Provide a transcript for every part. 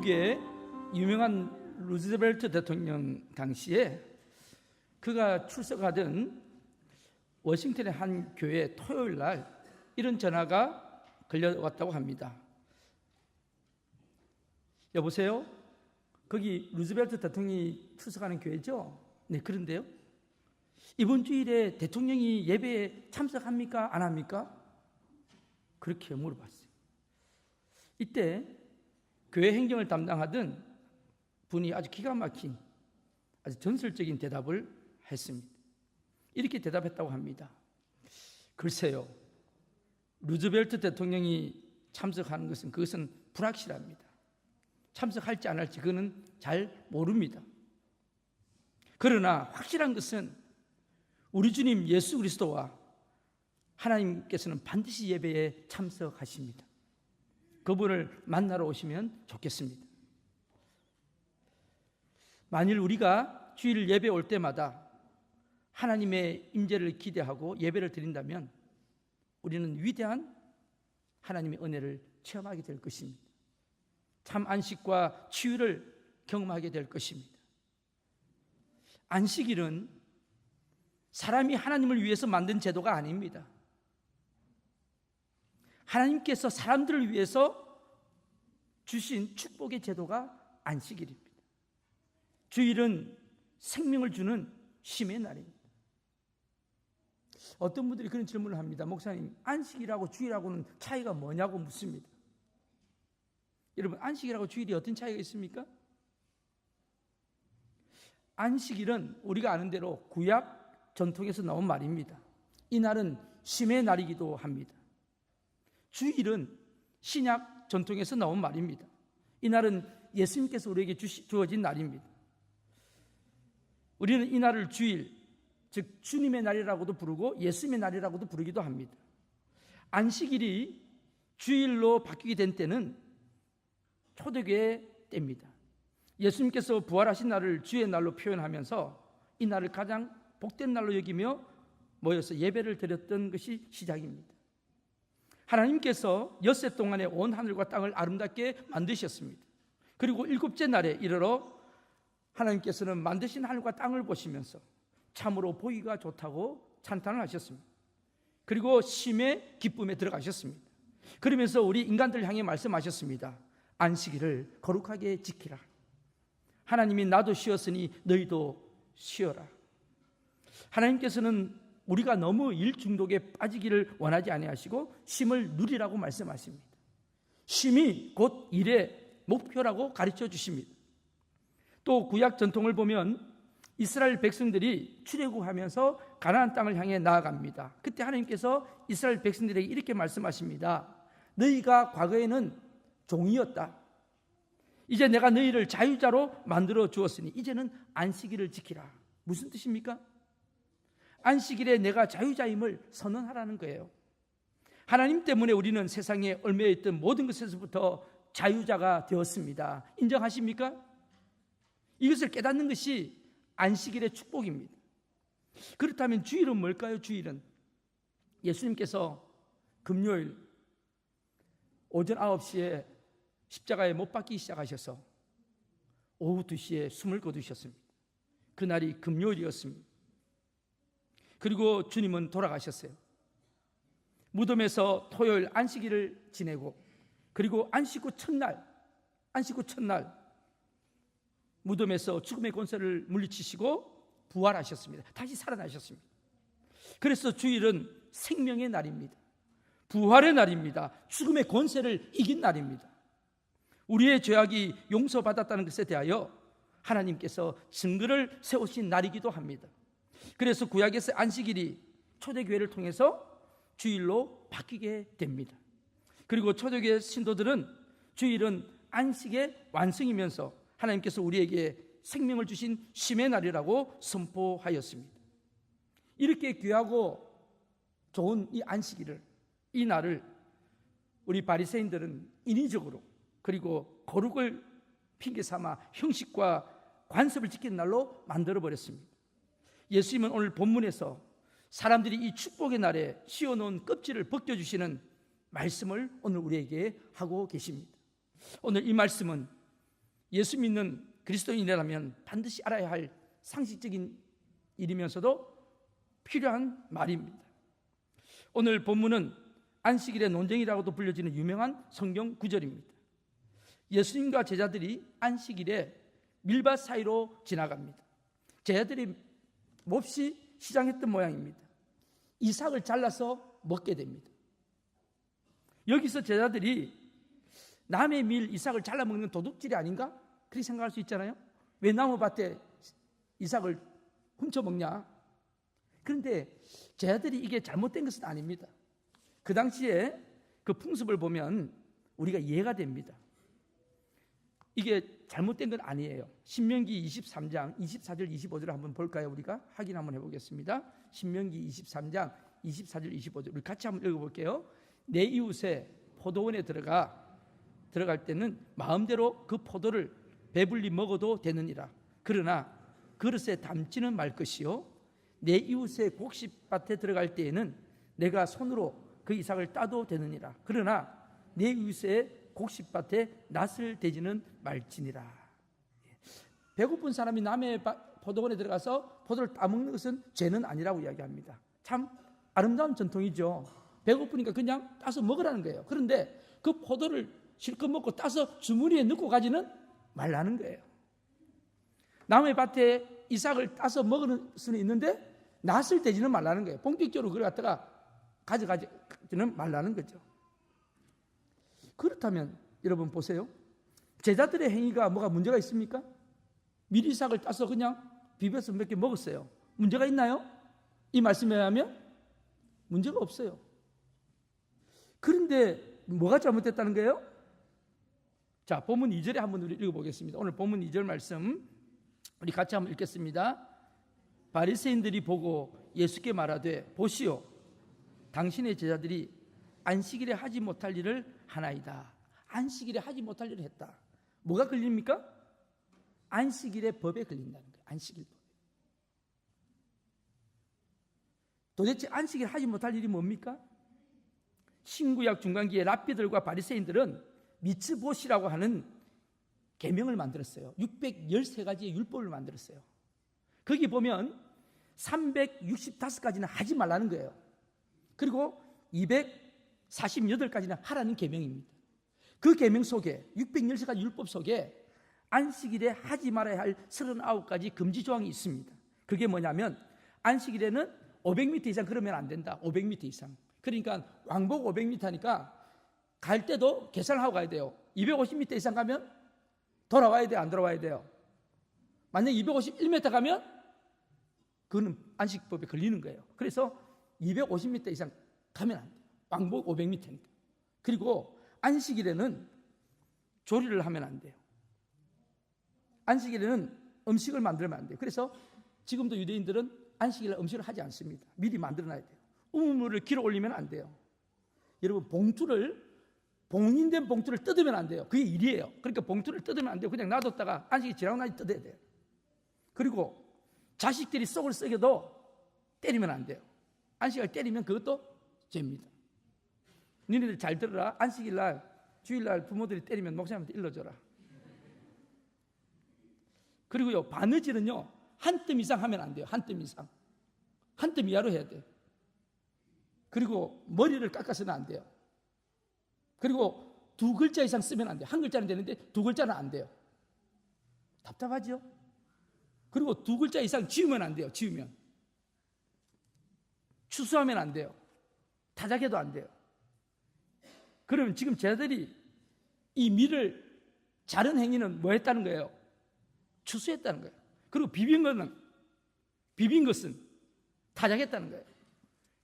미국의 유명한 루즈벨트 대통령 당시에 그가 출석하던 워싱턴의 한 교회 토요일 날 이런 전화가 걸려왔다고 합니다. 여보세요? 거기 루즈벨트 대통령이 출석하는 교회죠? 네, 그런데요. 이번 주일에 대통령이 예배에 참석합니까? 안 합니까? 그렇게 물어봤어요. 이때 교회 행정을 담당하던 분이 아주 기가 막힌 아주 전설적인 대답을 했습니다. 이렇게 대답했다고 합니다. 글쎄요, 루즈벨트 대통령이 참석하는 것은 그것은 불확실합니다. 참석할지 안 할지 그거는 잘 모릅니다. 그러나 확실한 것은 우리 주님 예수 그리스도와 하나님께서는 반드시 예배에 참석하십니다. 그분을 만나러 오시면 좋겠습니다. 만일 우리가 주일 예배 올 때마다 하나님의 임재를 기대하고 예배를 드린다면 우리는 위대한 하나님의 은혜를 체험하게 될 것입니다. 참 안식과 치유를 경험하게 될 것입니다. 안식일은 사람이 하나님을 위해서 만든 제도가 아닙니다. 하나님께서 사람들을 위해서 주신 축복의 제도가 안식일입니다. 주일은 생명을 주는 쉼의 날입니다. 어떤 분들이 그런 질문을 합니다. 목사님, 안식일하고 주일하고는 차이가 뭐냐고 묻습니다. 여러분, 안식일하고 주일이 어떤 차이가 있습니까? 안식일은 우리가 아는 대로 구약 전통에서 나온 말입니다. 이 날은 쉼의 날이기도 합니다. 주일은 신약 전통에서 나온 말입니다. 이 날은 예수님께서 우리에게 주어진 날입니다. 우리는 이 날을 주일, 즉 주님의 날이라고도 부르고 예수님의 날이라고도 부르기도 합니다. 안식일이 주일로 바뀌게 된 때는 초대교회 때입니다. 예수님께서 부활하신 날을 주의 날로 표현하면서 이 날을 가장 복된 날로 여기며 모여서 예배를 드렸던 것이 시작입니다. 하나님께서 엿새 동안에 온 하늘과 땅을 아름답게 만드셨습니다. 그리고 일곱째 날에 이르러 하나님께서는 만드신 하늘과 땅을 보시면서 참으로 보기가 좋다고 찬탄을 하셨습니다. 그리고 쉼의 기쁨에 들어가셨습니다. 그러면서 우리 인간들 향해 말씀하셨습니다. 안식일을 거룩하게 지키라. 하나님이 나도 쉬었으니 너희도 쉬어라. 하나님께서는 우리가 너무 일 중독에 빠지기를 원하지 아니하시고 쉼을 누리라고 말씀하십니다. 쉼이 곧 일의 목표라고 가르쳐 주십니다. 또 구약 전통을 보면 이스라엘 백성들이 출애굽하면서 가나안 땅을 향해 나아갑니다. 그때 하나님께서 이스라엘 백성들에게 이렇게 말씀하십니다. 너희가 과거에는 종이었다. 이제 내가 너희를 자유자로 만들어 주었으니 이제는 안식일을 지키라. 무슨 뜻입니까? 안식일에 내가 자유자임을 선언하라는 거예요. 하나님 때문에 우리는 세상에 얽매여 있던 모든 것에서부터 자유자가 되었습니다. 인정하십니까? 이것을 깨닫는 것이 안식일의 축복입니다. 그렇다면 주일은 뭘까요? 주일은 예수님께서 금요일 오전 9시에 십자가에 못 박히기 시작하셔서 오후 2시에 숨을 거두셨습니다. 그날이 금요일이었습니다. 그리고 주님은 돌아가셨어요. 무덤에서 토요일 안식일을 지내고 그리고 안식 후 첫날 무덤에서 죽음의 권세를 물리치시고 부활하셨습니다. 다시 살아나셨습니다. 그래서 주일은 생명의 날입니다. 부활의 날입니다. 죽음의 권세를 이긴 날입니다. 우리의 죄악이 용서받았다는 것에 대하여 하나님께서 증거를 세우신 날이기도 합니다. 그래서 구약에서 안식일이 초대교회를 통해서 주일로 바뀌게 됩니다. 그리고 초대교회 신도들은 주일은 안식의 완성이면서 하나님께서 우리에게 생명을 주신 쉼의 날이라고 선포하였습니다. 이렇게 귀하고 좋은 이 안식일을, 이 날을 우리 바리새인들은 인위적으로 그리고 거룩을 핑계 삼아 형식과 관습을 지키는 날로 만들어버렸습니다. 예수님은 오늘 본문에서 사람들이 이 축복의 날에 씌워놓은 껍질을 벗겨주시는 말씀을 오늘 우리에게 하고 계십니다. 오늘 이 말씀은 예수 믿는 그리스도인이라면 반드시 알아야 할 상식적인 일이면서도 필요한 말입니다. 오늘 본문은 안식일의 논쟁이라고도 불려지는 유명한 성경 구절입니다. 예수님과 제자들이 안식일에 밀밭 사이로 지나갑니다. 제자들이 몹시 시장했던 모양입니다. 이삭을 잘라서 먹게 됩니다. 여기서 제자들이 남의 밀 이삭을 잘라 먹는 도둑질이 아닌가? 그렇게 생각할 수 있잖아요. 왜 나무밭에 이삭을 훔쳐 먹냐? 그런데 제자들이 이게 잘못된 것은 아닙니다. 그 당시에 그 풍습을 보면 우리가 이해가 됩니다. 이게 잘못된 건 아니에요. 신명기 23장 24절 25절을 한번 볼까요? 우리가 확인 한번 해보겠습니다. 신명기 23장 24절 25절 우리 같이 한번 읽어볼게요. 내 이웃의 포도원에 들어갈 때는 마음대로 그 포도를 배불리 먹어도 되느니라. 그러나 그릇에 담지는 말 것이요 내 이웃의 곡식밭에 들어갈 때에는 내가 손으로 그 이삭을 따도 되느니라. 그러나 내 이웃의 곡식밭에 낫을 대지는 말지니라. 배고픈 사람이 남의 포도원에 들어가서 포도를 따먹는 것은 죄는 아니라고 이야기합니다. 참 아름다운 전통이죠. 배고프니까 그냥 따서 먹으라는 거예요. 그런데 그 포도를 실컷 먹고 따서 주머니에 넣고 가지는 말라는 거예요. 남의 밭에 이삭을 따서 먹을 수는 있는데 낫을 대지는 말라는 거예요. 본격적으로 그걸 갖다가 가져가지는 말라는 거죠. 그렇다면 여러분 보세요. 제자들의 행위가 뭐가 문제가 있습니까? 밀이삭을 따서 그냥 비벼서 몇 개 먹었어요. 문제가 있나요? 이 말씀에 의하면 문제가 없어요. 그런데 뭐가 잘못됐다는 거예요? 자, 본문 2절에 한번 우리 읽어보겠습니다. 오늘 본문 2절 말씀 우리 같이 한번 읽겠습니다. 바리새인들이 보고 예수께 말하되 보시오 당신의 제자들이 안식일에 하지 못할 일을 하나이다. 안식일에 하지 못할 일을 했다. 뭐가 걸립니까? 안식일의 법에 걸린다는 거예요. 안식일 법. 도대체 안식일 하지 못할 일이 뭡니까? 신구약 중간기에 랍비들과 바리새인들은 미츠봇이라고 하는 계명을 만들었어요. 613가지의 율법을 만들었어요. 거기 보면 365가지는 하지 말라는 거예요. 그리고 248가지는 하라는 계명입니다. 그 계명 속에 613가지 율법 속에 안식일에 하지 말아야 할 39가지 금지 조항이 있습니다. 그게 뭐냐면 안식일에는 500m 이상 걸으면 안 된다. 500m 이상. 그러니까 왕복 500m 하니까 갈 때도 계산을 하고 가야 돼요. 250m 이상 가면 돌아와야 돼요? 안 돌아와야 돼요? 만약 251m 가면 그거는 안식법에 걸리는 거예요. 그래서 250m 이상 가면 안 돼요. 왕복 500m니까. 그리고 안식일에는 조리를 하면 안 돼요. 안식일에는 음식을 만들면 안 돼요. 그래서 지금도 유대인들은 안식일에 음식을 하지 않습니다. 미리 만들어놔야 돼요. 우물을 길어 올리면 안 돼요. 여러분 봉인된 봉투를 뜯으면 안 돼요. 그게 일이에요. 그러니까 봉투를 뜯으면 안 돼요. 그냥 놔뒀다가 안식이 지나고 나서 뜯어야 돼요. 그리고 자식들이 속을 썩여도 때리면 안 돼요. 안식일 때리면 그것도 죄입니다. 너희들 잘 들어라. 안식일날 주일날 부모들이 때리면 목사님한테 일러줘라. 그리고요 바느질은요 한 뜸 이상 하면 안 돼요. 한 뜸 이상. 한 뜸 이하로 해야 돼요. 그리고 머리를 깎아서는 안 돼요. 그리고 2글자 이상 쓰면 안 돼요. 한 글자는 되는데 2글자는 안 돼요. 답답하죠? 그리고 2글자 이상 지우면 안 돼요. 지우면. 추수하면 안 돼요. 타작해도 안 돼요. 그러면 지금 제자들이 이 밀을 자른 행위는 뭐 했다는 거예요? 추수했다는 거예요. 그리고 비빈 것은 타작했다는 거예요.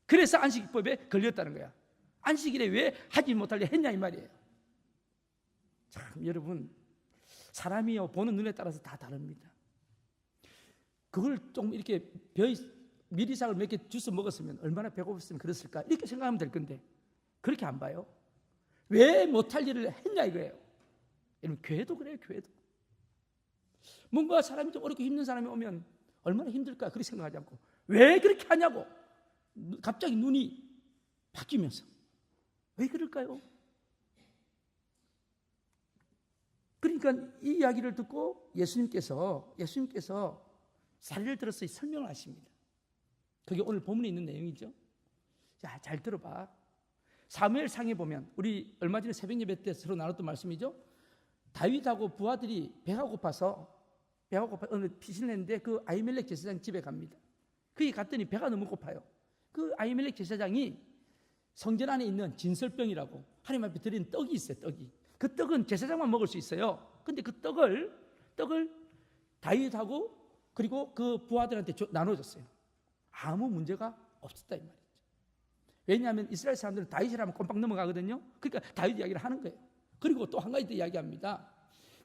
그래서 안식법에 걸렸다는 거야. 안식일에 왜 하지 못할 일 했냐 이 말이에요. 참 여러분 사람이요 보는 눈에 따라서 다 다릅니다. 그걸 좀 이렇게 밀이삭을 몇 개 주워 먹었으면 얼마나 배고팠으면 그랬을까 이렇게 생각하면 될 건데 그렇게 안 봐요. 왜 못할 일을 했냐 이거예요. 여러분 교회도 그래요. 교회도 뭔가 사람이 좀 어렵고 힘든 사람이 오면 얼마나 힘들까 그렇게 생각하지 않고 왜 그렇게 하냐고 갑자기 눈이 바뀌면서 왜 그럴까요? 그러니까 이 이야기를 듣고 예수님께서 사례를 들어서 설명을 하십니다. 그게 오늘 본문에 있는 내용이죠. 자, 잘 들어봐. 사무엘상에 보면 우리 얼마 전에 새벽 예배 때 서로 나눴던 말씀이죠. 다윗하고 부하들이 배가 고파서 어느 피신을 했는데 그 아히멜렉 제사장 집에 갑니다. 거기 갔더니 배가 너무 고파요. 그 아히멜렉 제사장이 성전 안에 있는 진설병이라고 하나님 앞에 드린 떡이 있어요. 떡이. 그 떡은 제사장만 먹을 수 있어요. 근데 그 떡을 다윗하고 그리고 그 부하들한테 나눠줬어요. 아무 문제가 없었다 이 말이죠. 왜냐하면 이스라엘 사람들은 다윗이라면 꼼빡 넘어가거든요. 그러니까 다윗 이야기를 하는 거예요. 그리고 또 한 가지 더 이야기합니다.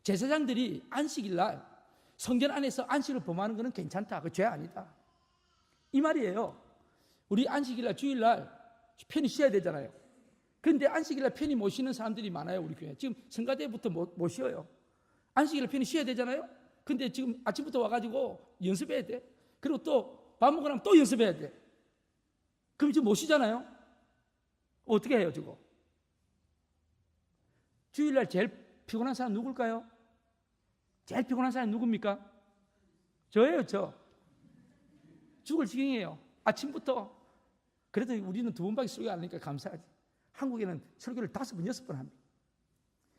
제사장들이 안식일 날 성전 안에서 안식을 범하는 것은 괜찮다. 그 죄 아니다. 이 말이에요. 우리 안식일 날 주일 날 편히 쉬어야 되잖아요. 그런데 안식일 날 편히 못 쉬는 사람들이 많아요. 우리 교회. 지금 성가대부터 못 쉬어요. 안식일 날 편히 쉬어야 되잖아요. 근데 지금 아침부터 와가지고 연습해야 돼. 그리고 또 밥 먹고 나면 또 연습해야 돼. 그럼 지금 못 쉬잖아요. 어떻게 해요, 저거? 주일날 제일 피곤한 사람 누굴까요? 제일 피곤한 사람이 누굽니까? 저예요, 저. 죽을 지경이에요. 아침부터. 그래도 우리는 2번밖에 설교 안 하니까 감사하지. 한국에는 설교를 5번, 6번 합니다.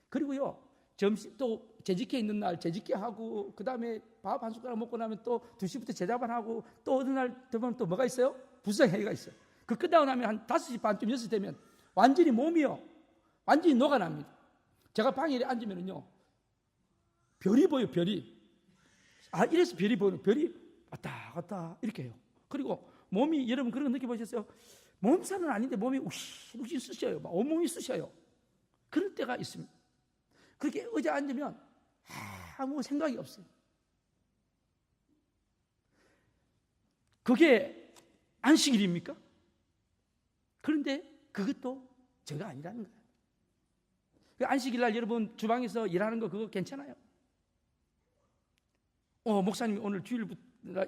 그리고요, 점심 또 재직회 있는 날 재직회 하고, 그 다음에 밥 한 숟가락 먹고 나면 또 2시부터 제자반 하고, 또 어느 날 되면 또 뭐가 있어요? 부수장회의가 있어요. 그 끝나고 나면 한 5시 반쯤 6시 되면 완전히 몸이요, 완전히 녹아납니다. 제가 방에 앉으면요, 별이 보여요, 별이. 아, 이래서 별이 보여요. 별이 왔다 갔다 이렇게 해요. 그리고 몸이, 여러분 그런 거 느껴보셨어요? 몸살은 아닌데 몸이 욱신 쑤셔요. 막 온몸이 쑤셔요. 그럴 때가 있습니다. 그렇게 의자에 앉으면 아무 생각이 없어요. 그게 안식일입니까? 그런데 그것도 죄가 아니라는 거예요. 안식일 날 여러분 주방에서 일하는 거 그거 괜찮아요? 목사님이 오늘 주일부터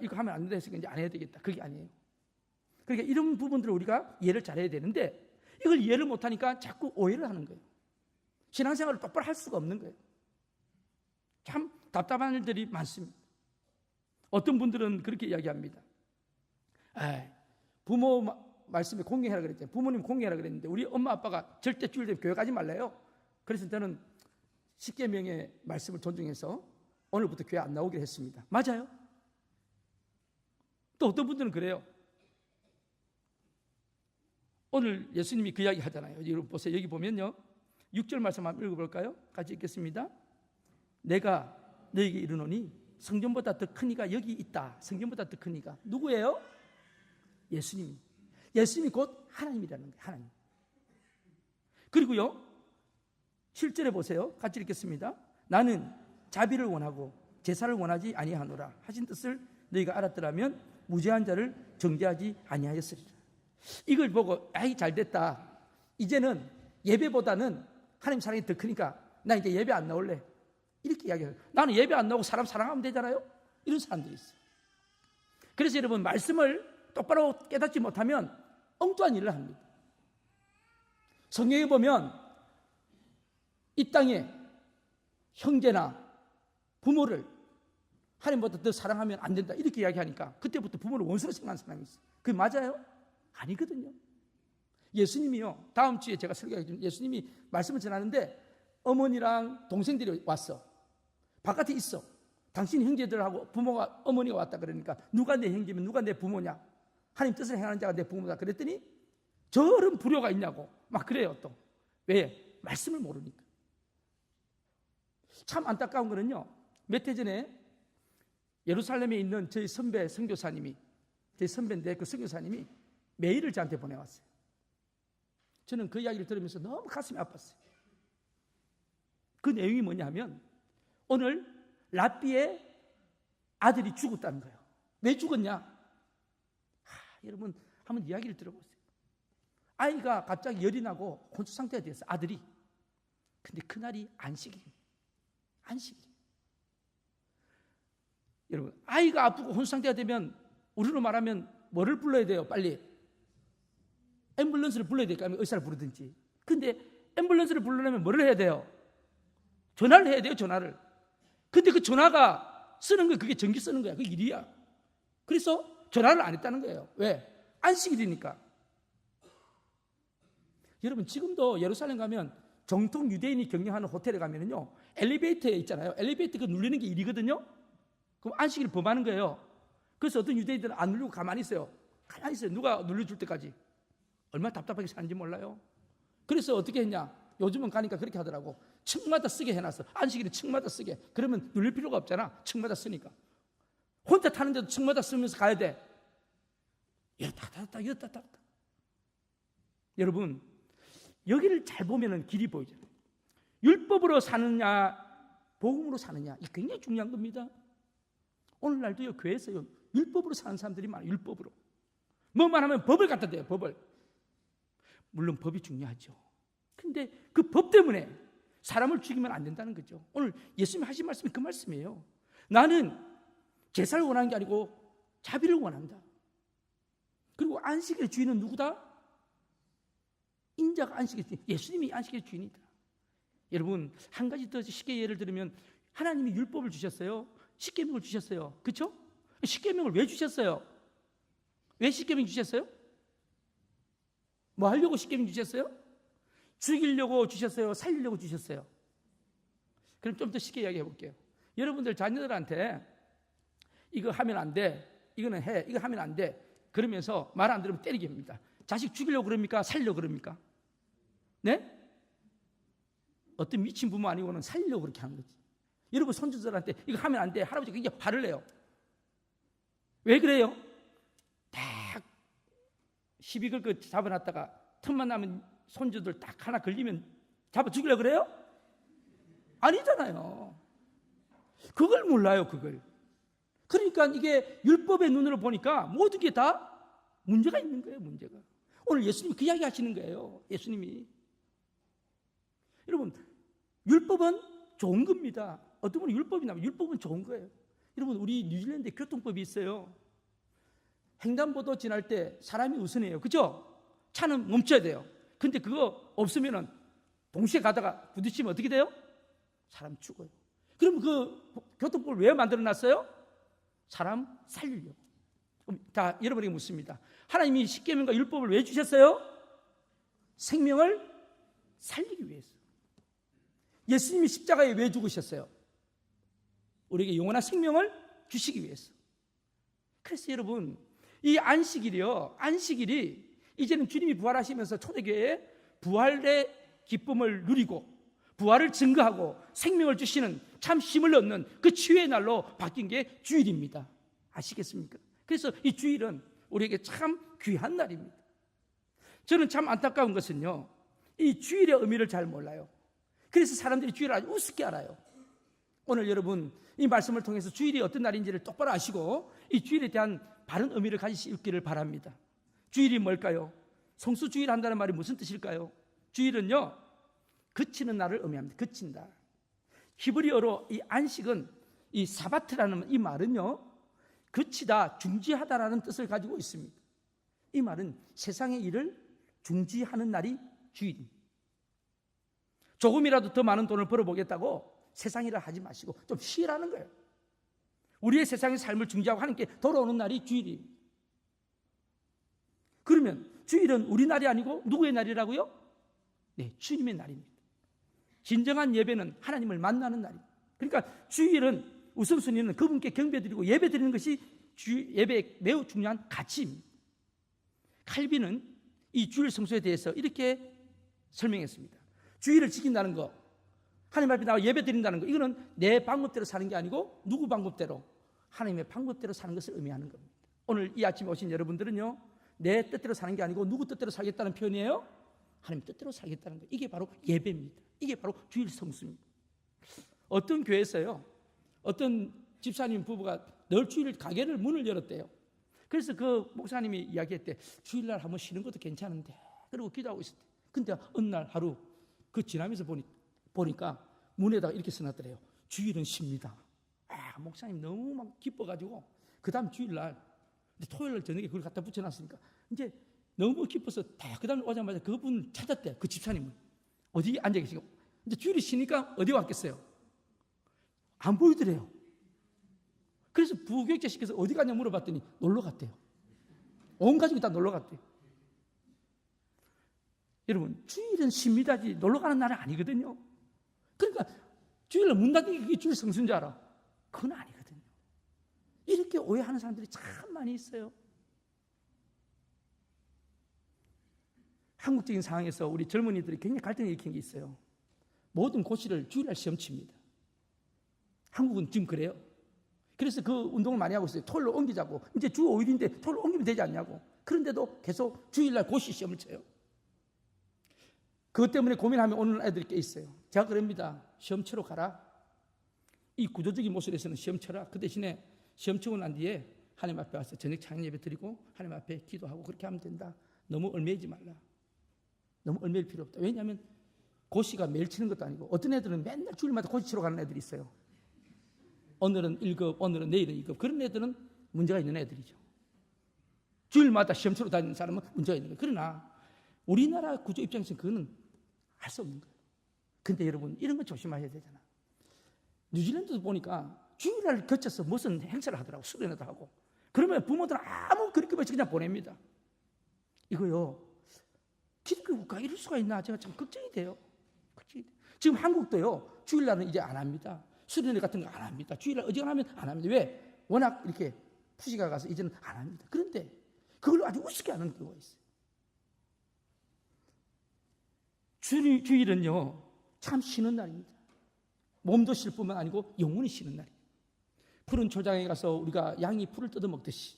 이거 하면 안 된다 했으니까 이제 안 해야 되겠다. 그게 아니에요. 그러니까 이런 부분들을 우리가 이해를 잘해야 되는데 이걸 이해를 못하니까 자꾸 오해를 하는 거예요. 신앙생활을 똑바로 할 수가 없는 거예요. 참 답답한 일들이 많습니다. 어떤 분들은 그렇게 이야기합니다. 부모 말씀에 공경해라 그랬잖아요. 부모님 공경해라 그랬는데 우리 엄마 아빠가 절대 주일 되면 교회 가지 말래요. 그래서 저는 10계명의 말씀을 존중해서 오늘부터 교회 안 나오기로 했습니다. 맞아요. 또 어떤 분들은 그래요. 오늘 예수님이 그 이야기 하잖아요. 여러분 보세요. 여기 보면요, 6절 말씀 한번 읽어볼까요? 같이 읽겠습니다. 내가 너에게 이르노니 성전보다 더 큰 이가 여기 있다. 성전보다 더 큰 이가 누구예요? 예수님이. 예수님이 곧 하나님이라는 거예요. 하나님. 그리고요, 7절에 보세요. 같이 읽겠습니다. 나는 자비를 원하고 제사를 원하지 아니하노라 하신 뜻을 너희가 알았더라면 무죄한 자를 정죄하지 아니하였으리라. 이걸 보고 아이 잘됐다. 이제는 예배보다는 하나님 사랑이 더 크니까 나 이제 예배 안 나올래. 이렇게 이야기해요. 나는 예배 안 나오고 사람 사랑하면 되잖아요. 이런 사람들이 있어요. 그래서 여러분 말씀을 똑바로 깨닫지 못하면 엉뚱한 일을 합니다. 성경에 보면 이 땅에 형제나 부모를 하나님보다 더 사랑하면 안 된다 이렇게 이야기하니까 그때부터 부모를 원수로 생각하는 사람이 있어요. 그게 맞아요? 아니거든요. 예수님이요, 다음 주에 제가 설교하겠지만 예수님이 말씀을 전하는데 어머니랑 동생들이 왔어. 바깥에 있어. 당신 형제들하고 부모가, 어머니가 왔다 그러니까 누가 내 형제면 누가 내 부모냐? 하나님 뜻을 행하는 자가 내 부모다 그랬더니 저런 불효가 있냐고 막 그래요. 또 왜? 말씀을 모르니까. 참 안타까운 거는요, 몇 해 전에 예루살렘에 있는 저희 선배 선교사님이, 저희 선배인데 그 선교사님이 메일을 저한테 보내왔어요. 저는 그 이야기를 들으면서 너무 가슴이 아팠어요. 그 내용이 뭐냐 하면 오늘 랍비의 아들이 죽었다는 거예요. 왜 죽었냐? 여러분 한번 이야기를 들어보세요. 아이가 갑자기 열이 나고 혼수 상태가 됐어요. 아들이. 근데 그날이 안식일이에요. 안식일. 여러분 아이가 아프고 혼수 상태가 되면 우리로 말하면 뭐를 불러야 돼요? 빨리 앰뷸런스를 불러야 될까? 아니면 의사를 부르든지. 근데 앰뷸런스를 부르려면 뭐를 해야 돼요? 전화를 해야 돼요, 전화를. 근데 그 전화가 쓰는 거 그게 전기 쓰는 거야. 그 일이야. 그래서 전화를 안 했다는 거예요. 왜? 안식일이니까. 여러분, 지금도 예루살렘 가면 정통 유대인이 경영하는 호텔에 가면은요, 엘리베이터에 있잖아요. 엘리베이터 그 눌리는 게 일이거든요. 그럼 안식일 범하는 거예요. 그래서 어떤 유대인들은 안 누르고 가만히 있어요. 가만히 있어요. 누가 눌러줄 때까지. 얼마나 답답하게 사는지 몰라요. 그래서 어떻게 했냐? 요즘은 가니까 그렇게 하더라고. 층마다 쓰게 해놨어. 안식일은 층마다 쓰게. 그러면 눌릴 필요가 없잖아. 층마다 쓰니까. 혼자 타는데도 층마다 쓰면서 가야 돼. 이렇다 닫았다 이렇다 닫았다. 여러분, 여기를 잘 보면은 길이 보이잖아요. 율법으로 사느냐 복음으로 사느냐, 이 굉장히 중요한 겁니다. 오늘날도요, 교회에서요, 율법으로 사는 사람들이 많아요. 율법으로. 뭐만 하면 법을 갖다 대요. 법을. 물론 법이 중요하죠. 근데 그 법 때문에 사람을 죽이면 안 된다는 거죠. 오늘 예수님이 하신 말씀이 그 말씀이에요. 나는 제사를 원하는 게 아니고 자비를 원한다. 그리고 안식일의 주인은 누구다? 인자가 안식일의 주인, 예수님이 안식일의 주인이다. 여러분, 한 가지 더 쉽게 예를 들면, 하나님이 율법을 주셨어요. 십계명을 주셨어요. 그렇죠? 십계명을 왜 주셨어요? 왜 십계명 주셨어요? 뭐 하려고 십계명 주셨어요? 죽이려고 주셨어요? 살리려고 주셨어요? 그럼 좀 더 쉽게 이야기해 볼게요. 여러분들 자녀들한테 이거 하면 안 돼, 이거는 해, 이거 하면 안 돼, 그러면서 말 안 들으면 때리게 합니다. 자식 죽이려고 그럽니까? 살리려고 그럽니까? 네? 어떤 미친 부모 아니고는 살리려고 그렇게 하는 거지. 여러분 손주들한테 이거 하면 안 돼, 할아버지가 이게 화를 내요. 왜 그래요? 딱 시비 걸고 잡아놨다가 틈만 나면 손주들 딱 하나 걸리면 잡아 죽이려고 그래요? 아니잖아요. 그걸 몰라요, 그걸. 그러니까 이게 율법의 눈으로 보니까 모든 게 다 문제가 있는 거예요, 문제가. 오늘 예수님이 그 이야기 하시는 거예요, 예수님이. 여러분, 율법은 좋은 겁니다. 어떤 분은 율법이 나면 율법은 좋은 거예요. 여러분, 우리 뉴질랜드에 교통법이 있어요. 횡단보도 지날 때 사람이 우선이에요. 그죠? 차는 멈춰야 돼요. 근데 그거 없으면은 동시에 가다가 부딪히면 어떻게 돼요? 사람 죽어요. 그럼 그 교통법을 왜 만들어 놨어요? 사람 살리려고. 자, 여러분에게 묻습니다. 하나님이 십계명과 율법을 왜 주셨어요? 생명을 살리기 위해서. 예수님이 십자가에 왜 죽으셨어요? 우리에게 영원한 생명을 주시기 위해서. 그래서 여러분, 이 안식일이요, 안식일이 이제는 주님이 부활하시면서 초대교회에 부활의 기쁨을 누리고 부활을 증거하고 생명을 주시는 참 힘을 얻는 그 치유의 날로 바뀐 게 주일입니다. 아시겠습니까? 그래서 이 주일은 우리에게 참 귀한 날입니다. 저는 참 안타까운 것은요, 이 주일의 의미를 잘 몰라요. 그래서 사람들이 주일을 아주 우습게 알아요. 오늘 여러분, 이 말씀을 통해서 주일이 어떤 날인지를 똑바로 아시고 이 주일에 대한 바른 의미를 가지시기를 바랍니다. 주일이 뭘까요? 성수주일 한다는 말이 무슨 뜻일까요? 주일은요, 그치는 날을 의미합니다. 그친다. 히브리어로 이 안식은, 이 사바트라는 이 말은요, 그치다, 중지하다라는 뜻을 가지고 있습니다. 이 말은 세상의 일을 중지하는 날이 주일입니다. 조금이라도 더 많은 돈을 벌어보겠다고 세상 일을 하지 마시고 좀 쉬라는 거예요. 우리의 세상의 삶을 중지하고 하나님께 돌아오는 날이 주일입니다. 그러면 주일은 우리 날이 아니고 누구의 날이라고요? 네, 주님의 날입니다. 진정한 예배는 하나님을 만나는 날입니다. 그러니까 주일은 우선순위는 그분께 경배드리고 예배드리는 것이 예배의 매우 중요한 가치입니다. 칼빈은 이 주일 성수에 대해서 이렇게 설명했습니다. 주일을 지킨다는 거, 하나님 앞에 나와 예배드린다는 거, 이거는 내 방법대로 사는 게 아니고 누구 방법대로? 하나님의 방법대로 사는 것을 의미하는 겁니다. 오늘 이 아침에 오신 여러분들은요, 내 뜻대로 사는 게 아니고 누구 뜻대로 살겠다는 표현이에요? 하나님 뜻대로 살겠다는 거. 이게 바로 예배입니다. 이게 바로 주일 성수입니다. 어떤 교회에서요, 어떤 집사님 부부가 늘 주일 가게를 문을 열었대요. 그래서 그 목사님이 이야기했대. 주일날 한번 쉬는 것도 괜찮은데, 그리고 기도하고 있었대. 근데 어느 날 하루 그 지나면서 보니까 문에다가 이렇게 써놨더래요. 주일은 쉽니다. 목사님 너무 막 기뻐가지고 그 다음 주일날, 토요일날 저녁에 그걸 갖다 붙여놨으니까 이제 너무 기뻐서 다 그 다음에 오자마자 그분 찾았대. 그 집사님을 어디 앉아 계시고 이제 주일이 쉬니까 어디 왔겠어요? 안 보이더래요. 그래서 부교육자 시켜서 어디 가냐 물어봤더니 놀러 갔대요. 온 가족이 다 놀러 갔대요. 여러분, 주일은 쉽니다지 놀러 가는 날은 아니거든요. 그러니까 주일날 문 닫는 게 그게 주일 성수인 줄 알아? 그건 아니거든요. 이렇게 오해하는 사람들이 참 많이 있어요. 한국적인 상황에서 우리 젊은이들이 굉장히 갈등을 일으킨 게 있어요. 모든 고시를 주일날 시험 칩니다. 한국은 지금 그래요. 그래서 그 운동을 많이 하고 있어요. 토요일로 옮기자고. 이제 주 5일인데 토요일로 옮기면 되지 않냐고. 그런데도 계속 주일날 고시 시험을 쳐요. 그것 때문에 고민하면 오는 애들이 꽤 있어요. 제가 그럽니다. 시험 치러 가라. 이 구조적인 모습에서는 시험 쳐라. 그 대신에 시험 치고 난 뒤에 하나님 앞에 와서 저녁 찬양 예배 드리고 하나님 앞에 기도하고 그렇게 하면 된다. 너무 얼매이지 말라. 너무 얼매일 필요 없다. 왜냐하면 고시가 매일 치는 것도 아니고 어떤 애들은 맨날 주일마다 고시 치러 가는 애들이 있어요. 오늘은 1급, 오늘은 내일은 2급. 그런 애들은 문제가 있는 애들이죠. 주일마다 시험 치러 다니는 사람은 문제가 있는 거예요. 그러나 우리나라 구조 입장에서는 그거는 할 수 없는 거예요. 근데 여러분, 이런 거 조심하셔야 되잖아. 뉴질랜드도 보니까 주일날 거쳐서 무슨 행사를 하더라고. 수련회도 하고. 그러면 부모들은 아무 그립낌 없이 그냥 보냅니다. 이거요, 기독교 국가 이럴 수가 있나? 제가 참 걱정이 돼요. 지금 한국도요, 주일날은 이제 안 합니다. 수련회 같은 거 안 합니다. 주일날 어지간하면 안 합니다. 왜? 워낙 이렇게 푸시가 가서 이제는 안 합니다. 그런데 그걸 아주 우습게 하는 경우가 있어요. 주일은요, 참 쉬는 날입니다. 몸도 쉴 뿐만 아니고 영혼이 쉬는 날입니다. 푸른 초장에 가서 우리가 양이 풀을 뜯어먹듯이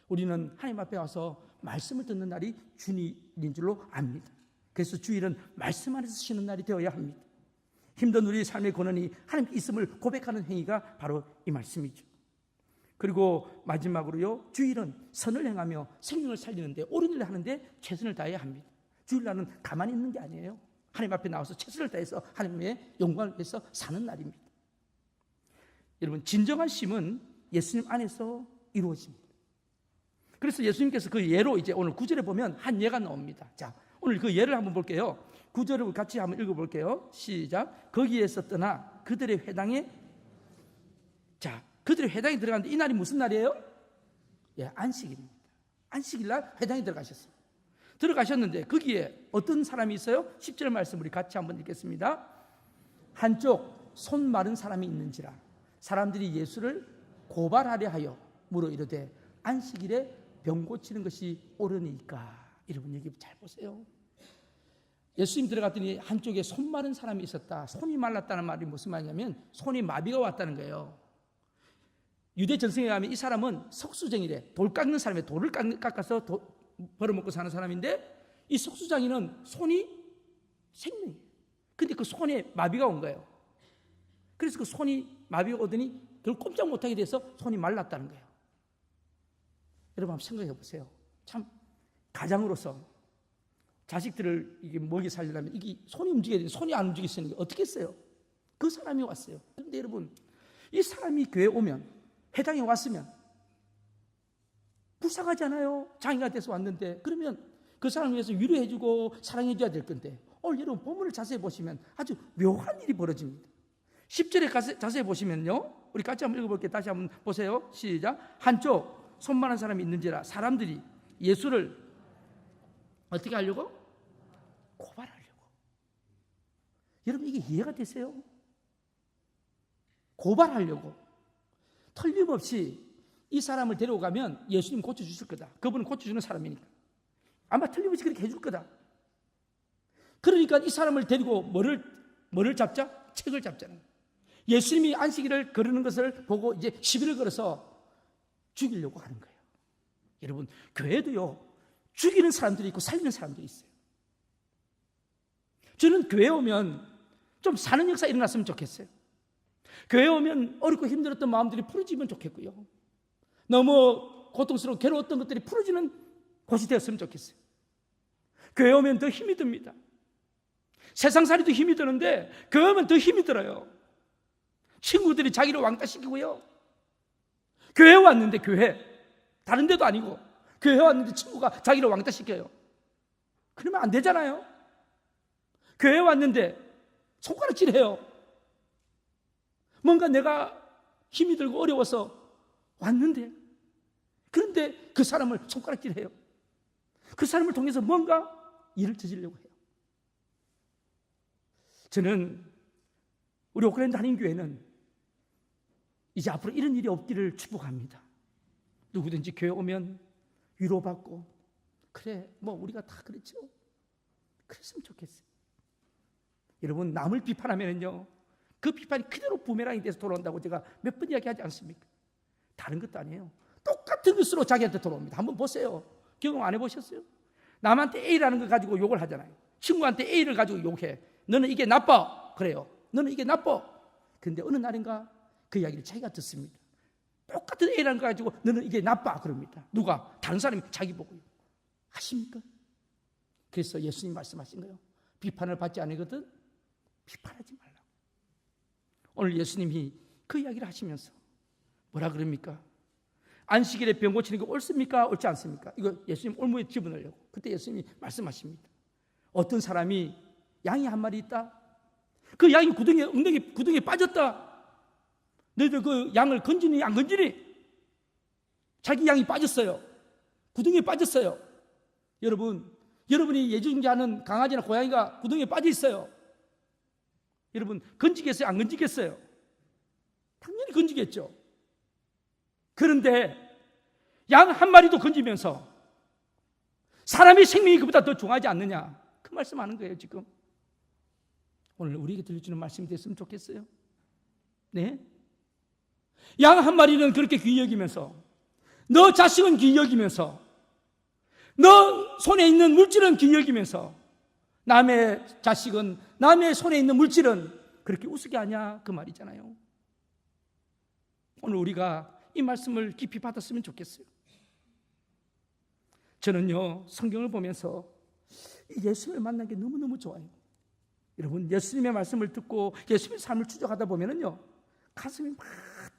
우리는 하나님 앞에 와서 말씀을 듣는 날이 주일인 줄로 압니다. 그래서 주일은 말씀 안에서 쉬는 날이 되어야 합니다. 힘든 우리의 삶의 권한이 하나님께 있음을 고백하는 행위가 바로 이 말씀이죠. 그리고 마지막으로요, 주일은 선을 행하며 생명을 살리는데, 옳은 일을 하는데 최선을 다해야 합니다. 주일날은 가만히 있는 게 아니에요. 하나님 앞에 나와서 최선을 다해서 하나님의 영광을 위해서 사는 날입니다. 여러분, 진정한 쉼은 예수님 안에서 이루어집니다. 그래서 예수님께서 그 예로 이제 오늘 9절에 보면 한 예가 나옵니다. 자, 오늘 그 예를 한번 볼게요. 9절을 같이 한번 읽어볼게요. 시작. 거기에서 떠나 그들의 회당에, 자, 그들의 회당에 들어갔는데 이 날이 무슨 날이에요? 예, 안식일입니다. 안식일날 회당에 들어가셨는데 거기에 어떤 사람이 있어요? 10절 말씀 우리 같이 한번 읽겠습니다. 한쪽 손 마른 사람이 있는지라 사람들이 예수를 고발하려 하여 물어 이르되 안식일에 병 고치는 것이 옳으니까. 여러분, 여기 잘 보세요. 예수님 들어갔더니 한쪽에 손 마른 사람이 있었다. 손이 말랐다는 말이 무슨 말이냐면 손이 마비가 왔다는 거예요. 유대 전승에 가면 이 사람은 석수쟁이래. 돌 깎는 사람이에요. 돌을 깎아서 벌어먹고 사는 사람인데 이 석수장이는 손이 생명이에요. 근데 그 손에 마비가 온 거예요. 그래서 그 손이 마비가 오더니 그걸 꼼짝 못하게 돼서 손이 말랐다는 거예요. 여러분 한번 생각해 보세요. 참 가장으로서 자식들을 이게 먹이 살리려면 이게 손이 움직여야 되는데 손이 안 움직이시는 게 어떻게 했어요? 그 사람이 왔어요. 그런데 여러분, 이 사람이 교회에 오면, 회당에 왔으면 불쌍하잖아요. 장애가 돼서 왔는데. 그러면 그 사람을 위해서 위로해주고 사랑해줘야 될 건데 오늘 여러분 본문을 자세히 보시면 아주 묘한 일이 벌어집니다. 10절에 자세히 보시면요, 우리 같이 한번 읽어볼게요. 다시 한번 보세요. 시작. 한쪽 손만한 사람이 있는지라 사람들이 예수를 어떻게 하려고? 고발하려고. 여러분, 이게 이해가 되세요? 고발하려고. 틀림없이 이 사람을 데려가면 예수님 고쳐주실 거다. 그분은 고쳐주는 사람이니까 아마 틀림없이 그렇게 해줄 거다. 그러니까 이 사람을 데리고 뭐를 잡자? 책을 잡자는 거예요. 예수님이 안식일을 거르는 것을 보고 이제 시비를 걸어서 죽이려고 하는 거예요. 여러분, 교회도요, 죽이는 사람들이 있고 살리는 사람들이 있어요. 저는 교회 오면 좀 사는 역사 일어났으면 좋겠어요. 교회 오면 어렵고 힘들었던 마음들이 풀어지면 좋겠고요. 너무 고통스럽고 괴로웠던 것들이 풀어지는 곳이 되었으면 좋겠어요. 교회 오면 더 힘이 듭니다. 세상살이도 힘이 드는데 교회 오면 더 힘이 들어요. 친구들이 자기를 왕따시키고요. 교회 왔는데, 교회 다른 데도 아니고 교회 왔는데 친구가 자기를 왕따시켜요. 그러면 안 되잖아요. 교회 왔는데 손가락질해요. 뭔가 내가 힘이 들고 어려워서 왔는데, 그런데 그 사람을 손가락질해요. 그 사람을 통해서 뭔가 일을 저지르려고 해요. 저는 우리 오클랜드 한인교회는 이제 앞으로 이런 일이 없기를 축복합니다. 누구든지 교회 오면 위로받고, 그래 뭐 우리가 다 그랬죠, 그랬으면 좋겠어요. 여러분, 남을 비판하면요 그 비판이 그대로 부메랑이 돼서 돌아온다고 제가 몇 번 이야기하지 않습니까? 다른 것도 아니에요. 똑같은 것으로 자기한테 돌아옵니다. 한번 보세요. 경험 안 해보셨어요? 남한테 A라는 걸 가지고 욕을 하잖아요. 친구한테 A를 가지고 욕해. 너는 이게 나빠. 그래요. 너는 이게 나빠. 그런데 어느 날인가 그 이야기를 자기가 듣습니다. 똑같은 A라는 걸 가지고 너는 이게 나빠. 그럽니다. 누가? 다른 사람이 자기 보고요. 아십니까? 그래서 예수님 말씀하신 거예요. 비판을 받지 않으거든 비판하지 말라. 오늘 예수님이 그 이야기를 하시면서 뭐라 그럽니까? 안식일에 병 고치는 게 옳습니까? 옳지 않습니까? 이거 예수님 올무에 집어넣으려고. 그때 예수님이 말씀하십니다. 어떤 사람이 양이 한 마리 있다. 그 양이 엉덩이 구덩이에 빠졌다. 너희들 그 양을 건지니 안 건지니? 자기 양이 빠졌어요. 구덩이에 빠졌어요. 여러분이 예중자하는 강아지나 고양이가 구덩이에 빠져 있어요. 여러분 건지겠어요? 안 건지겠어요? 당연히 건지겠죠. 그런데 양 한 마리도 건지면서 사람의 생명이 그보다 더 중요하지 않느냐, 그 말씀하는 거예요. 지금 오늘 우리에게 들려주는 말씀이 됐으면 좋겠어요. 네? 양 한 마리는 그렇게 귀히 여기면서, 너 자식은 귀히 여기면서, 너 손에 있는 물질은 귀히 여기면서, 남의 자식은, 남의 손에 있는 물질은 그렇게 우습게 하냐, 그 말이잖아요. 오늘 우리가 이 말씀을 깊이 받았으면 좋겠어요. 저는요 성경을 보면서 예수님을 만난 게 너무너무 좋아요. 여러분, 예수님의 말씀을 듣고 예수님의 삶을 추적하다 보면은요 가슴이 막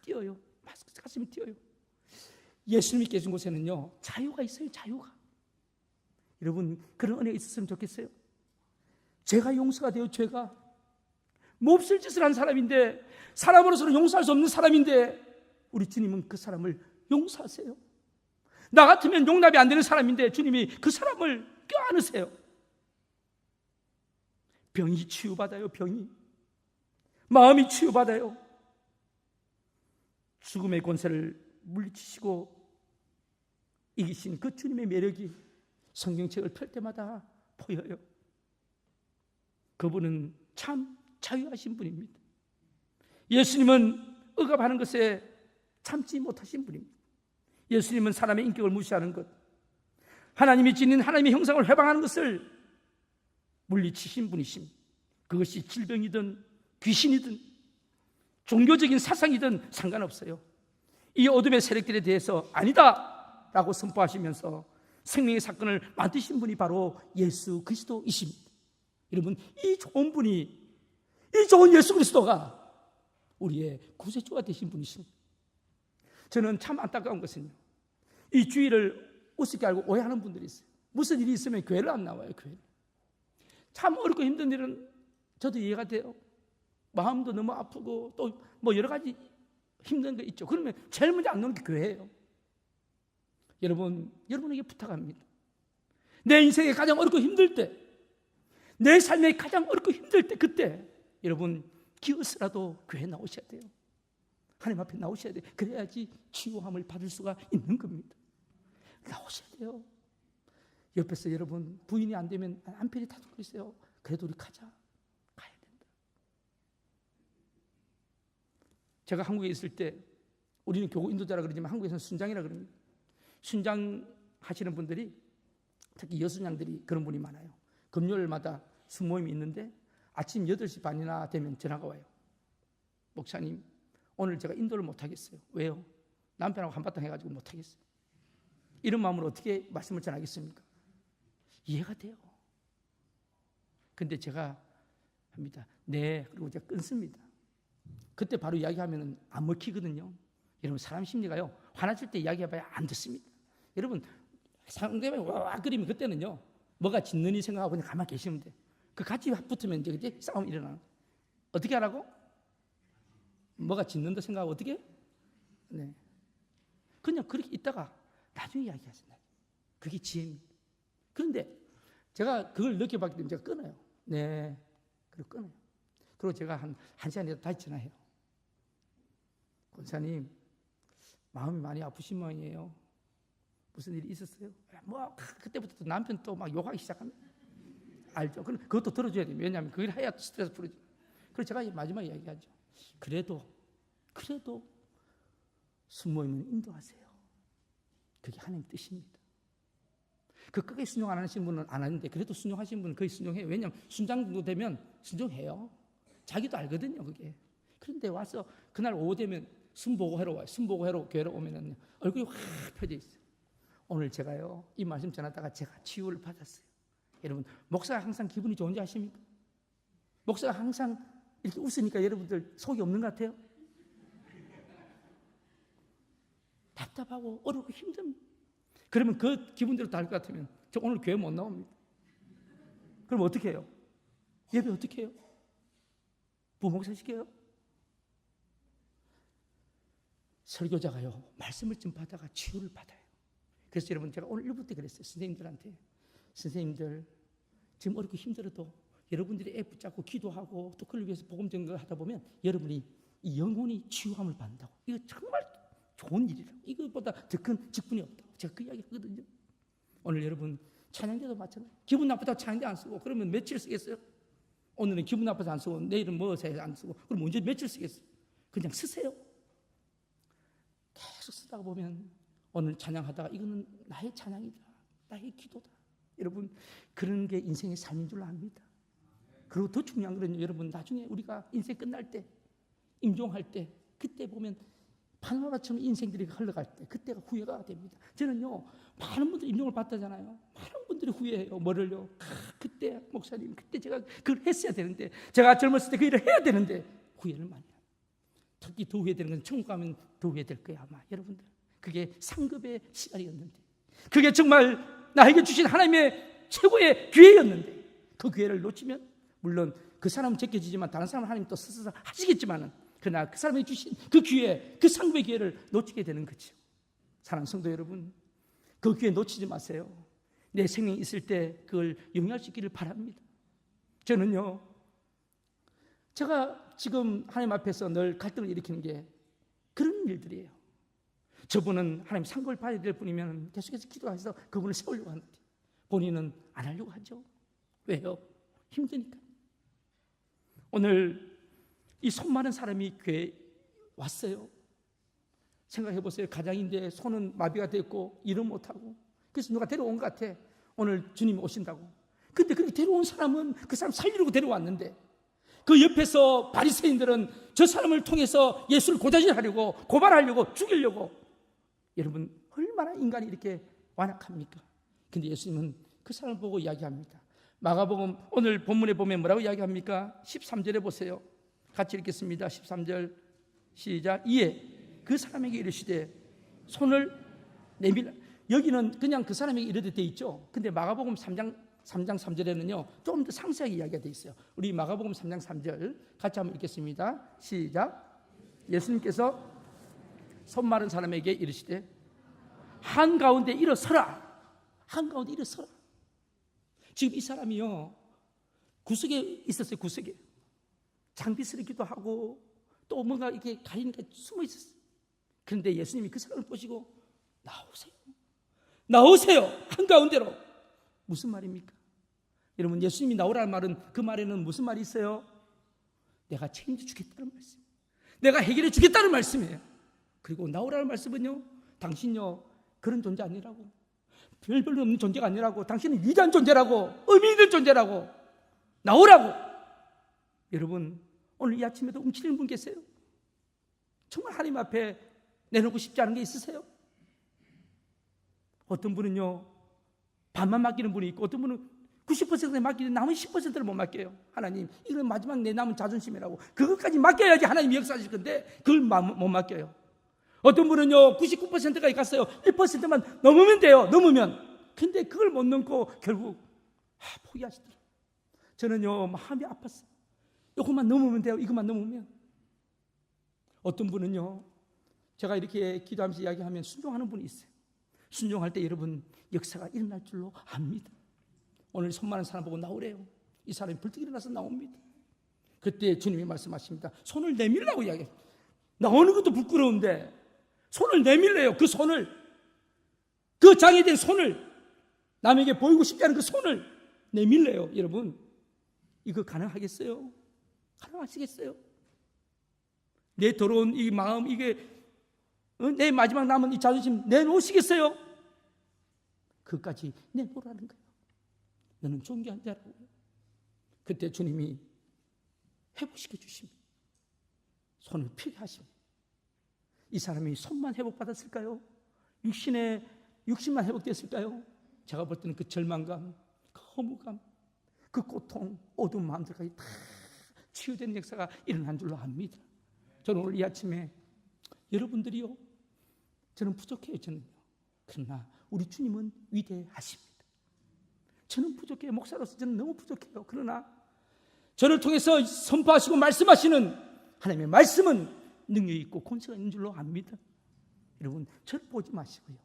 뛰어요. 가슴이 뛰어요. 예수님이 계신 곳에는요 자유가 있어요. 자유가. 여러분, 그런 은혜가 있었으면 좋겠어요. 죄가 용서가 돼요. 죄가 몹쓸 짓을 한 사람인데, 사람으로서는 용서할 수 없는 사람인데, 우리 주님은 그 사람을 용서하세요. 나 같으면 용납이 안 되는 사람인데 주님이 그 사람을 껴안으세요. 병이 치유받아요. 병이. 마음이 치유받아요. 죽음의 권세를 물리치시고 이기신 그 주님의 매력이 성경책을 펼 때마다 보여요. 그분은 참 자유하신 분입니다. 예수님은 억압하는 것에 참지 못하신 분입니다. 예수님은 사람의 인격을 무시하는 것, 하나님이 지닌 하나님의 형상을 회방하는 것을 물리치신 분이십니다. 그것이 질병이든 귀신이든 종교적인 사상이든 상관없어요. 이 어둠의 세력들에 대해서 아니다 라고 선포하시면서 생명의 사건을 만드신 분이 바로 예수 그리스도이십니다. 여러분, 이 좋은 분이, 이 좋은 예수 그리스도가 우리의 구세주가 되신 분이십니다. 저는 참 안타까운 것은요, 이 주일을 우습게 알고 오해하는 분들이 있어요. 무슨 일이 있으면 교회를 안 나와요. 교회를. 참 어렵고 힘든 일은 저도 이해가 돼요. 마음도 너무 아프고 또 뭐 여러 가지 힘든 거 있죠. 그러면 제일 먼저 안 나오는 게 교회예요. 여러분에게 부탁합니다. 내 인생에 가장 어렵고 힘들 때, 내 삶에 가장 어렵고 힘들 때, 그때 여러분 기어서라도 교회 나오셔야 돼요. 하나님 앞에 나오셔야 돼요. 그래야지 치유함을 받을 수가 있는 겁니다. 나오셔야 돼요. 옆에서 여러분 부인이 안 되면 남편이 다 듣고 있어요. 그래도 우리 가자. 가야 된다. 제가 한국에 있을 때, 우리는 교구 인도자라 그러지만 한국에서는 순장이라 그럽니다. 순장 하시는 분들이, 특히 여순장들이 그런 분이 많아요. 금요일마다 수모임이 있는데 아침 8시 반이나 되면 전화가 와요. 목사님, 오늘 제가 인도를 못하겠어요. 왜요? 남편하고 한바탕 해가지고 못하겠어요. 이런 마음으로 어떻게 말씀을 전하겠습니까? 이해가 돼요. 근데 제가 합니다. 네, 그리고 제가 끊습니다. 그때 바로 이야기하면 안 먹히거든요. 여러분, 사람 심리가요, 화났을 때 이야기해봐야 안 듣습니다. 여러분, 상대방이 와와거리면 그때는요 뭐가 짓느니 생각하고 그냥 가만히 계시면 돼. 그 같이 붙으면 이제 싸움이 일어나는 거예요. 어떻게 하라고? 뭐가 짖는다 생각하고 어떻게? 네. 그냥 그렇게 있다가 나중에 이야기하신다. 그게 지혜입니다. 그런데 제가 그걸 느껴봤기 때문에 제가 끊어요. 네. 그리고 끊어요. 그리고 제가 한 시간이라도 다시 전화해요. 권사님, 마음이 많이 아프신 모양이에요. 무슨 일이 있었어요? 뭐 그때부터 또 남편 또 막 욕하기 시작합니다. 알죠? 그것도 들어줘야 돼요. 왜냐하면 그걸 해야 스트레스 풀어져. 그래서 제가 마지막 이야기하죠. 그래도 순모임은 인도하세요. 그게 하나님 뜻입니다. 그 끝까지 순종 안 하시는 분은 안 하는데 그래도 순종하시는 분은 거의 순종해요. 왜냐하면 순장도 되면 순종해요. 자기도 알거든요, 그게. 그런데 와서 그날 오후 되면 순보고회로 와요. 순보고회로 교회로 오면은 얼굴이 확 펴져 있어요. 오늘 제가요, 이 말씀 전하다가 제가 치유를 받았어요. 여러분, 목사가 항상 기분이 좋은지 아십니까? 목사가 항상 이렇게 웃으니까 여러분들 속이 없는 것 같아요? 답답하고 어렵고 힘듭니다. 그러면 그 기분대로 다를 것 같으면 저 오늘 교회 못 나옵니다. 그럼 어떻게 해요? 예배 어떻게 해요? 부목사 시켜요? 설교자가요, 말씀을 좀 받아가 치유를 받아요. 그래서 여러분, 제가 오늘 1부 때 그랬어요. 선생님들한테, 선생님들 지금 어렵고 힘들어도 여러분들이 애 붙잡고 기도하고 또 그걸 위해서 복음 전가를 하다 보면 여러분이 이 영혼이 치유함을 받는다고. 이거 정말 좋은 일이라고. 이것보다 더 큰 직분이 없다고 제가 그 이야기 하거든요. 오늘 여러분 찬양대도 마찬가지. 기분 나쁘다고 찬양대 안 쓰고 그러면 며칠 쓰겠어요? 오늘은 기분 나빠서 안 쓰고 내일은 뭐해서 안 쓰고 그럼 언제 며칠 쓰겠어요? 그냥 쓰세요. 계속 쓰다가 보면 오늘 찬양하다가 이거는 나의 찬양이다, 나의 기도다. 여러분, 그런 게 인생의 삶인 줄 압니다. 그리고 더 중요한 거는 여러분, 나중에 우리가 인생 끝날 때, 임종할 때, 그때 보면 파노라마처럼 인생들이 흘러갈 때 그때가 후회가 됩니다. 저는요, 많은 분들이 임종을 받다잖아요. 많은 분들이 후회해요. 뭐를요? 그때 목사님, 그때 제가 그걸 했어야 되는데, 제가 젊었을 때 그 일을 해야 되는데 후회를 많이 합니다. 특히 더 후회되는 건 천국 가면 더 후회될 거야 아마. 여러분들, 그게 상급의 시간이었는데, 그게 정말 나에게 주신 하나님의 최고의 기회였는데 그 기회를 놓치면, 물론 그 사람은 제껴지지만 다른 사람은 하나님 또 스스로 하시겠지만은, 그러나 그 사람이 주신 그 기회, 그 상급의 기회를 놓치게 되는 거죠. 사랑하는 성도 여러분, 그 기회 놓치지 마세요. 내 생명이 있을 때 그걸 영위할 수 있기를 바랍니다. 저는요, 제가 지금 하나님 앞에서 늘 갈등을 일으키는 게 그런 일들이에요. 저분은 하나님 상급을 받아야 될 분이면 계속해서 기도해서 그분을 세우려고 하는데 본인은 안 하려고 하죠. 왜요? 힘드니까. 오늘 이 손 많은 사람이 교회에 왔어요. 생각해 보세요. 가장인데 손은 마비가 됐고 일은 못하고, 그래서 누가 데려온 것 같아. 오늘 주님이 오신다고. 근데 그렇게 데려온 사람은 그 사람 살리려고 데려왔는데, 그 옆에서 바리새인들은 저 사람을 통해서 예수를 고자질하려고, 고발하려고, 죽이려고. 여러분, 얼마나 인간이 이렇게 완악합니까? 근데 예수님은 그 사람을 보고 이야기합니다. 마가복음 오늘 본문에 보면 뭐라고 이야기합니까? 13절에 보세요. 같이 읽겠습니다. 13절 시작. 이에 그 사람에게 이르시되 손을 내밀라. 여기는 그냥 그 사람에게 이르되 돼 있죠. 근데 마가복음 3장 3절에는요 좀 더 상세하게 이야기가 돼 있어요. 우리 마가복음 3장 3절 같이 한번 읽겠습니다. 시작. 예수님께서 손 마른 사람에게 이르시되 한가운데 일어서라. 한가운데 일어서라. 지금 이 사람이요 구석에 있었어요. 구석에 장비 쓰기도 하고 또 뭔가 이렇게 가리니까 숨어 있었어요. 그런데 예수님이 그 사람을 보시고 나오세요. 나오세요. 한가운데로. 무슨 말입니까? 여러분, 예수님이 나오라는 말은, 그 말에는 무슨 말이 있어요? 내가 책임져 주겠다는 말씀, 내가 해결해 주겠다는 말씀이에요. 그리고 나오라는 말씀은요, 당신요 그런 존재 아니라고, 별별로 없는 존재가 아니라고, 당신은 위대한 존재라고, 의미 있는 존재라고, 나오라고. 여러분, 오늘 이 아침에도 움츠리는 분 계세요? 정말 하나님 앞에 내놓고 싶지 않은 게 있으세요? 어떤 분은요 반만 맡기는 분이 있고, 어떤 분은 90%에 맡기는 남은 10%를 못 맡겨요. 하나님, 이건 마지막 내 남은 자존심이라고, 그것까지 맡겨야지 하나님이 역사하실 건데 그걸 못 맡겨요. 어떤 분은요 99%까지 갔어요. 1%만 넘으면 돼요. 넘으면. 근데 그걸 못 넘고 결국 포기하시더라고요. 저는요 마음이 아팠어요. 이것만 넘으면 돼요. 이것만 넘으면. 어떤 분은요, 제가 이렇게 기도하면서 이야기하면 순종하는 분이 있어요. 순종할 때 여러분 역사가 일어날 줄로 압니다. 오늘 손 많은 사람 보고 나오래요. 이 사람이 불뚝 일어나서 나옵니다. 그때 주님이 말씀하십니다. 손을 내밀라고 이야기해요. 나오는 것도 부끄러운데 손을 내밀래요. 그 손을, 그 장애된 손을, 남에게 보이고 싶지 않은 그 손을 내밀래요. 여러분, 이거 가능하겠어요? 가능하시겠어요? 내 더러운 이 마음, 이게 내 마지막 남은 이 자존심 내놓으시겠어요? 그까지 내놓으라는 거예요. 너는 존귀한 자라고요. 그때 주님이 회복시켜 주십니다. 손을 펴게 하십니다. 이 사람이 손만 회복받았을까요? 육신만 회복됐을까요? 제가 볼 때는 그 절망감, 그 허무감, 그 고통, 어두운 마음들까지 다 치유된 역사가 일어난 줄로 압니다. 저는 오늘 이 아침에 여러분들이요, 저는 부족해요. 저는요. 그러나 우리 주님은 위대하십니다. 저는 부족해요. 목사로서 저는 너무 부족해요. 그러나 저를 통해서 선포하시고 말씀하시는 하나님의 말씀은 능력이 있고 권세가 있는 줄로 압니다. 여러분, 저를 보지 마시고요,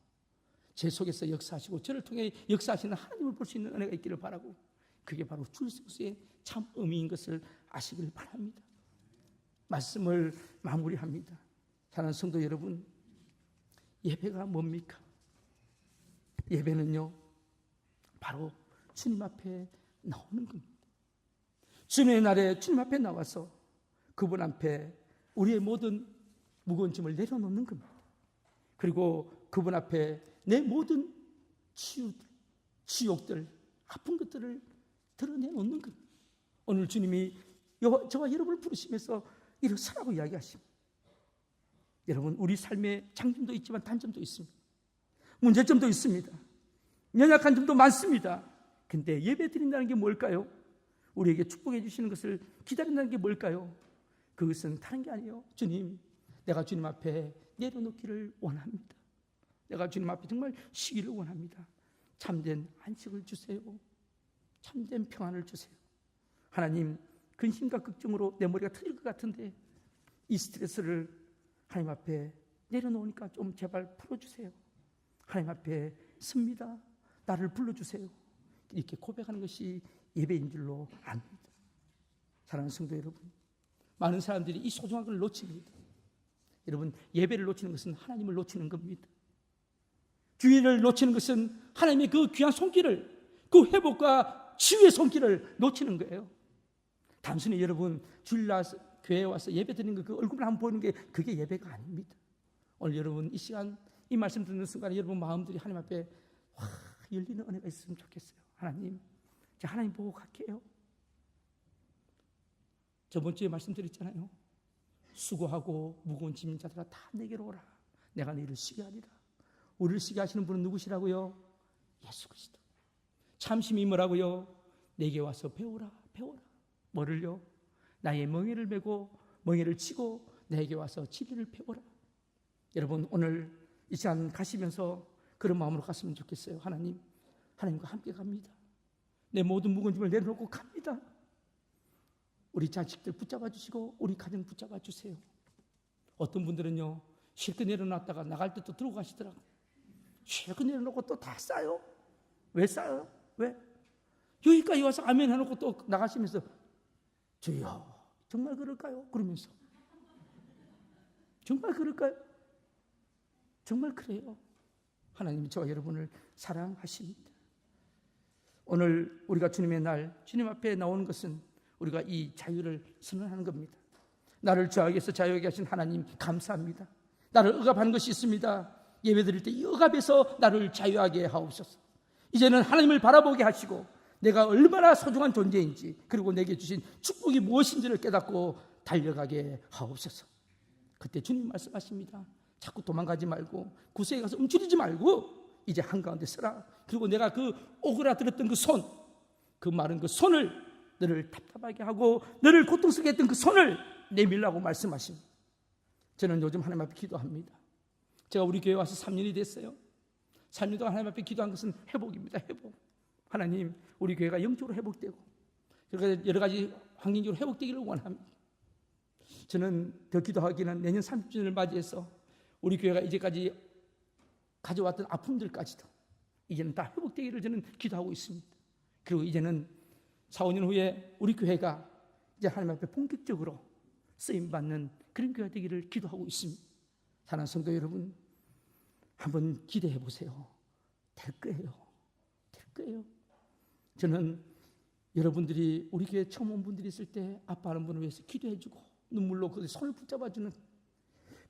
제 속에서 역사하시고 저를 통해 역사하시는 하나님을 볼 수 있는 은혜가 있기를 바라고, 그게 바로 주 예수의 참 의미인 것을 아시길 바랍니다. 말씀을 마무리합니다. 사랑하는 성도 여러분, 예배가 뭡니까? 예배는요, 바로 주님 앞에 나오는 겁니다. 주님의 날에 주님 앞에 나와서 그분 앞에 우리의 모든 무거운 짐을 내려놓는 겁니다. 그리고 그분 앞에 내 모든 치욕들, 아픈 것들을 드러내놓는 겁니다. 오늘 주님이 저와 여러분을 부르시면서 일어서라고 이야기하십니다. 여러분, 우리 삶에 장점도 있지만 단점도 있습니다. 문제점도 있습니다. 연약한 점도 많습니다. 근데 예배 드린다는 게 뭘까요? 우리에게 축복해 주시는 것을 기다린다는 게 뭘까요? 그것은 다른 게 아니에요. 주님, 내가 주님 앞에 내려놓기를 원합니다. 내가 주님 앞에 정말 쉬기를 원합니다. 참된 안식을 주세요. 참된 평안을 주세요. 하나님, 근심과 걱정으로 내 머리가 터질 것 같은데 이 스트레스를 하나님 앞에 내려놓으니까 좀 제발 풀어주세요. 하나님 앞에 섭니다. 나를 불러주세요. 이렇게 고백하는 것이 예배인 줄로 압니다. 사랑하는 성도 여러분, 많은 사람들이 이 소중한 걸 놓칩니다. 여러분, 예배를 놓치는 것은 하나님을 놓치는 겁니다. 주의를 놓치는 것은 하나님의 그 귀한 손길을, 그 회복과 치유의 손길을 놓치는 거예요. 단순히 여러분 주일날 교회에 와서 예배 드리는 거, 그 얼굴을 한번 보이는 게 그게 예배가 아닙니다. 오늘 여러분 이 시간 이 말씀 듣는 순간에 여러분 마음들이 하나님 앞에 열리는 은혜가 있으면 좋겠어요. 하나님, 제가 하나님 보고 갈게요. 저번 주에 말씀드렸잖아요. 수고하고 무거운 짐진 자들아 다 내게로 오라. 내가 너희를 쉬게 하리라. 우리를 쉬게 하시는 분은 누구시라고요? 예수 그리스도. 참심이 뭐라고요? 내게 와서 배우라. 뭐를요? 나의 멍에를 메고 멍에를 치고 내게 와서 진리를 배우라. 여러분, 오늘 이 시간 가시면서 그런 마음으로 갔으면 좋겠어요. 하나님, 하나님과 함께 갑니다. 내 모든 무거운 짐을 내려놓고 갑니다. 우리 자식들 붙잡아 주시고 우리 가정 붙잡아 주세요. 어떤 분들은요, 실컷 내려놨다가 나갈 때 또 들고 가시더라고요. 실컷 내려놓고 또 다 싸요. 왜 싸요? 왜? 여기까지 와서 아멘 해놓고 또 나가시면서 주여, 정말 그럴까요? 그러면서 정말 그럴까요? 정말 그래요. 하나님이 저와 여러분을 사랑하십니다. 오늘 우리가 주님의 날, 주님 앞에 나오는 것은 우리가 이 자유를 선언하는 겁니다. 나를 죄악에서 자유하게 하신 하나님 감사합니다. 나를 억압하는 것이 있습니다. 예배 드릴 때 이 억압에서 나를 자유하게 하옵소서. 이제는 하나님을 바라보게 하시고 내가 얼마나 소중한 존재인지, 그리고 내게 주신 축복이 무엇인지를 깨닫고 달려가게 하옵소서. 그때 주님 말씀하십니다. 자꾸 도망가지 말고 구세에 가서 움츠리지 말고 이제 한가운데 서라. 그리고 내가 그 오그라들었던 그 손, 그 마른 그 손을, 너를 답답하게 하고 너를 고통스럽게 했던 그 손을 내밀라고 말씀하십니다. 저는 요즘 하나님 앞에 기도합니다. 제가 우리 교회 와서 3년이 됐어요. 3년 동안 하나님 앞에 기도한 것은 회복입니다. 회복. 하나님, 우리 교회가 영적으로 회복되고, 그러니까 여러 가지 환경적으로 회복되기를 원합니다. 저는 더 기도하기는 내년 30주년을 맞이해서 우리 교회가 이제까지 가져왔던 아픔들까지도 이제는 다 회복되기를 저는 기도하고 있습니다. 그리고 이제는 4, 5년 후에 우리 교회가 이제 하나님 앞에 본격적으로 쓰임받는 그런 교회가 되기를 기도하고 있습니다. 사랑하는 성도 여러분, 한번 기대해 보세요. 될 거예요. 될 거예요. 저는 여러분들이 우리 교회 처음 온 분들이 있을 때 아파하는 분을 위해서 기도해 주고 눈물로 그 손을 붙잡아 주는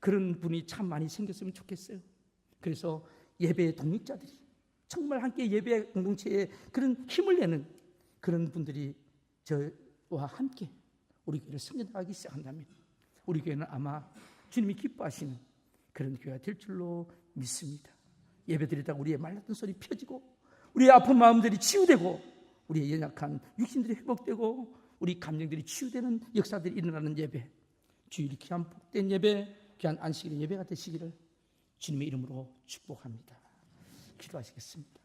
그런 분이 참 많이 생겼으면 좋겠어요. 그래서 예배의 동역자들이 정말 함께 예배 공동체에 그런 힘을 내는 그런 분들이 저와 함께 우리 교회를 섬겨나가기 시작한다면 우리 교회는 아마 주님이 기뻐하시는 그런 교회가 될 줄로 믿습니다. 예배드리다가 우리의 말랐던 소리 펴지고 우리의 아픈 마음들이 치유되고 우리의 연약한 육신들이 회복되고 우리 감정들이 치유되는 역사들이 일어나는 예배, 주일이 귀한 복된 예배, 귀한 안식일의 예배가 되시기를 주님의 이름으로 축복합니다. 기도하시겠습니다.